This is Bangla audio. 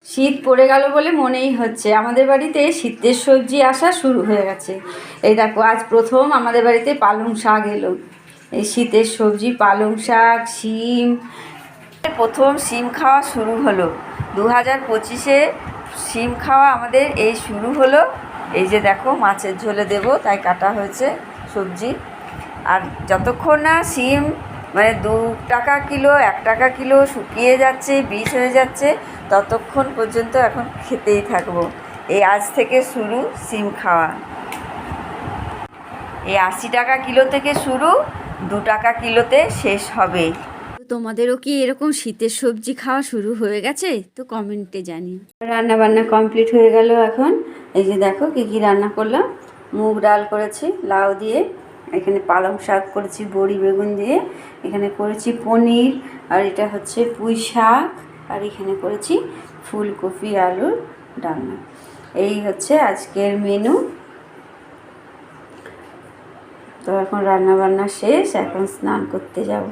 শীত পড়ে গেল বলে মনেই হচ্ছে আমাদের বাড়িতে শীতের সবজি আসা শুরু হয়ে গেছে। এই দেখো, আজ প্রথম আমাদের বাড়িতে পালং শাক এলো। এই শীতের সবজি পালং শাক, শিম। প্রথম শিম খাওয়া শুরু হলো 2025-এ। শিম খাওয়া আমাদের এই শুরু হলো। এই যে দেখো, মাছের ঝোলে দেবো তাই কাটা হয়েছে সবজি। আর যতক্ষণ না শিম মানে 2 টাকা কিলো, 1 টাকা কিলো শুকিয়ে যাচ্ছে, বীজ হয়ে যাচ্ছে, ততক্ষণ পর্যন্ত এখন খেতেই থাকবো। এই আজ থেকে শুরু শিম খাওয়া। এই 80 টাকা কিলো থেকে শুরু, 2 টাকা কিলোতে শেষ হবে। তোমাদেরও কি এরকম শীতের সবজি খাওয়া শুরু হয়ে গেছে? তো কমেন্টে জানিও। রান্না বান্না কমপ্লিট হয়ে গেল। এখন এই যে দেখো কী কী রান্না করলাম। মুগ ডাল করেছি লাউ দিয়ে, এখানে পালং শাক করেছি বড়ি বেগুন দিয়ে, এখানে করেছি পনির, আর এটা হচ্ছে পুঁই শাক, আর এখানে করেছি ফুলকপি আলুর ডালনা। এই হচ্ছে আজকের মেনু। তো এখন রান্না বান্না শেষ, এখন স্নান করতে যাব।